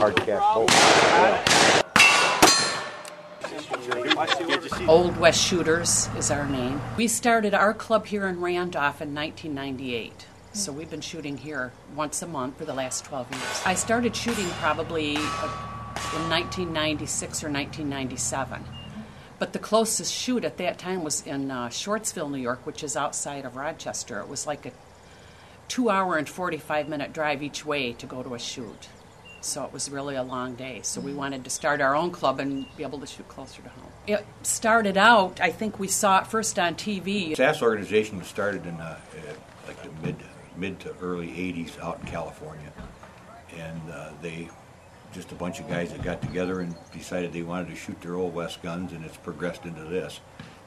hard to cast both. Old West Shooters is our name. We started our club here in Randolph in 1998. So we've been shooting here once a month for the last 12 years. I started shooting probably in 1996 or 1997. But the closest shoot at that time was in Shortsville, New York, which is outside of Rochester. It was like a 2-hour and 45-minute drive each way to go to a shoot. So it was really a long day. So we wanted to start our own club and be able to shoot closer to home. It started out, I think we saw it first on TV. SAS organization was started in like the mid to early 80s out in California. And they, just a bunch of guys that got together and decided they wanted to shoot their Old West guns, and it's progressed into this.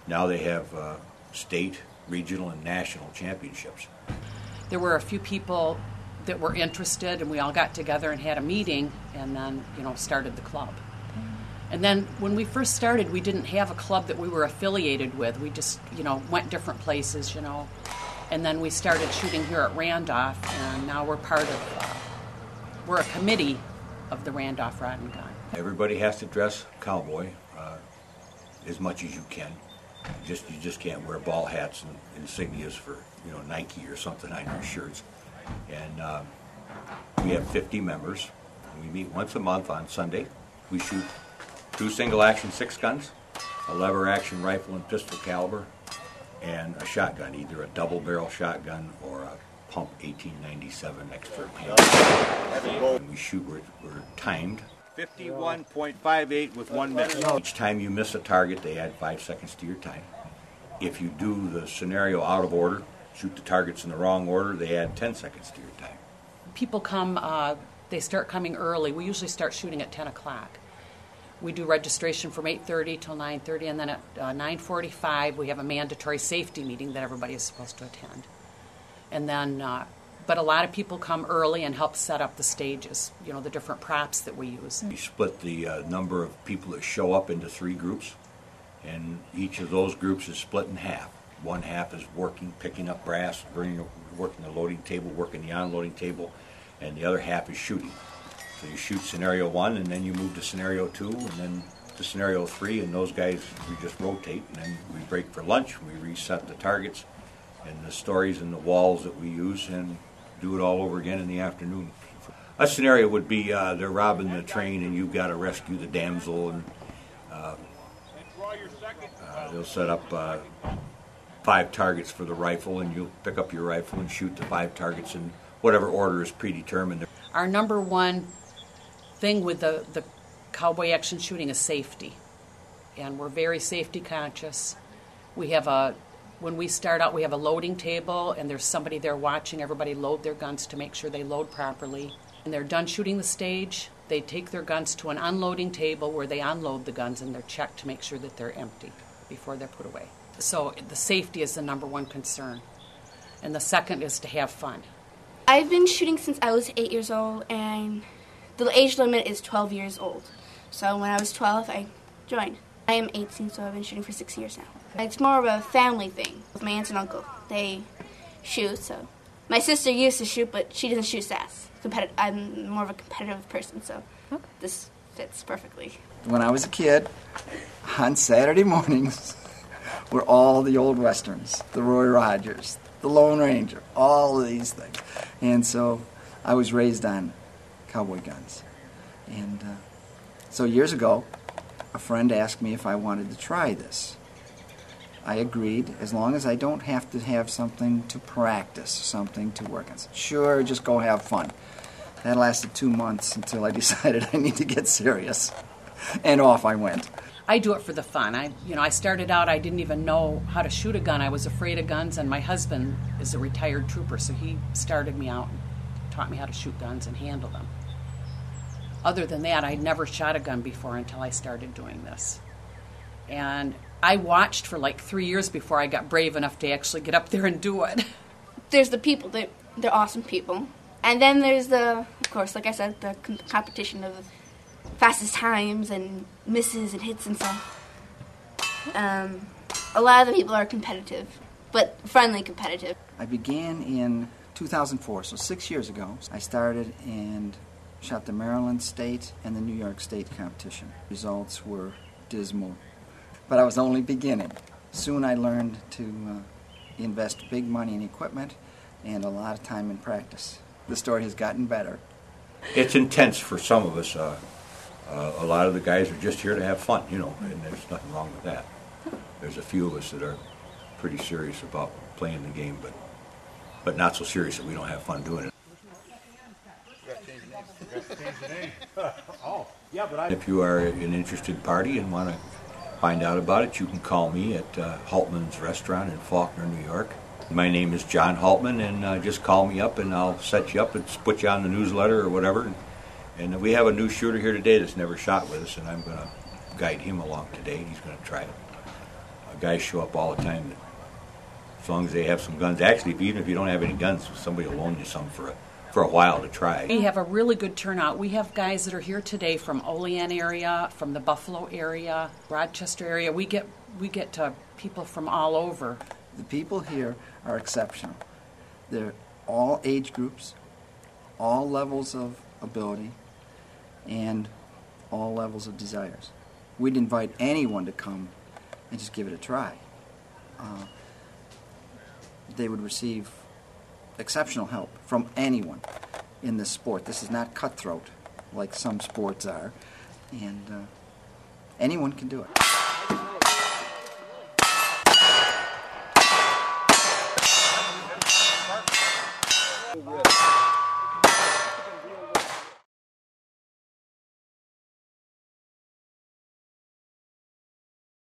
Now they have state, regional, and national championships. There were a few people that were interested, and we all got together and had a meeting, and then, started the club. And then when we first started, we didn't have a club that we were affiliated with. We just, went different places, And then we started shooting here at Randolph, and now we're we're a committee of the Randolph Rod and Gun. Everybody has to dress cowboy as much as you can. You just can't wear ball hats and insignias for Nike or something on your shirts. And we have 50 members. We meet once a month on Sunday. We shoot 2 single-action 6 guns, a lever-action rifle and pistol caliber, and a shotgun, either a double-barrel shotgun or a pump 1897 extra. And we shoot, we're timed. 51.58 with 1 minute. Each time you miss a target, they add 5 seconds to your time. If you do the scenario out of order, shoot the targets in the wrong order, they add 10 seconds to your time. People come, they start coming early. We usually start shooting at 10 o'clock. We do registration from 8:30 till 9:30, and then at 9:45 we have a mandatory safety meeting that everybody is supposed to attend. And then, but a lot of people come early and help set up the stages, the different props that we use. We split the number of people that show up into 3 groups, and each of those groups is split in half. One half is working, picking up brass, working the loading table, working the unloading table, and the other half is shooting. So you shoot scenario 1, and then you move to scenario 2, and then to scenario 3, and those guys, we just rotate, and then we break for lunch, we reset the targets and the stories and the walls that we use, and do it all over again in the afternoon. A scenario would be they're robbing the train, and you've got to rescue the damsel, and they'll set up 5 targets for the rifle, and you'll pick up your rifle and shoot the 5 targets in whatever order is predetermined. Our number one thing with the cowboy action shooting is safety, and we're very safety conscious. When we start out, we have a loading table, and there's somebody there watching everybody load their guns to make sure they load properly. And they're done shooting the stage, they take their guns to an unloading table where they unload the guns, and they're checked to make sure that they're empty before they're put away. So the safety is the number one concern. And the second is to have fun. I've been shooting since I was 8 years old, and the age limit is 12 years old. So when I was 12, I joined. I am 18, so I've been shooting for 6 years now. It's more of a family thing with my aunt and uncle. They shoot, so. My sister used to shoot, but she doesn't shoot SAS. I'm more of a competitive person, so this fits perfectly. When I was a kid, on Saturday mornings, were all the old westerns, the Roy Rogers, the Lone Ranger, all of these things. And so I was raised on cowboy guns. And so years ago, a friend asked me if I wanted to try this. I agreed, as long as I don't have to have something to practice, something to work on. I said, sure, just go have fun. That lasted 2 months until I decided I need to get serious. And off I went. I do it for the fun. I started out, I didn't even know how to shoot a gun. I was afraid of guns, and my husband is a retired trooper, so he started me out and taught me how to shoot guns and handle them. Other than that, I'd never shot a gun before until I started doing this. And I watched for like 3 years before I got brave enough to actually get up there and do it. There's the people. They're awesome people. And then there's of course, like I said, the competition of fastest times and misses and hits and stuff. A lot of the people are competitive, but friendly competitive. I began in 2004, so 6 years ago. I started, and shot the Maryland State and the New York State competition. Results were dismal, but I was only beginning. Soon I learned to invest big money in equipment and a lot of time in practice. The story has gotten better. It's intense for some of us. A lot of the guys are just here to have fun, you know, and there's nothing wrong with that. There's a few of us that are pretty serious about playing the game, but not so serious that we don't have fun doing it. If you are an interested party and want to find out about it, you can call me at Haltman's Restaurant in Faulkner, New York. My name is John Haltman, and just call me up and I'll set you up and put you on the newsletter or whatever. And we have a new shooter here today that's never shot with us, and I'm going to guide him along today. He's going to try it. Guys show up all the time, as long as they have some guns. Actually, even if you don't have any guns, somebody will loan you some for a while to try. We have a really good turnout. We have guys that are here today from Olean area, from the Buffalo area, Rochester area. We get people from all over. The people here are exceptional. They're all age groups, all levels of ability, and all levels of desires. We'd invite anyone to come and just give it a try. They would receive exceptional help from anyone in this sport. This is not cutthroat like some sports are, and anyone can do it.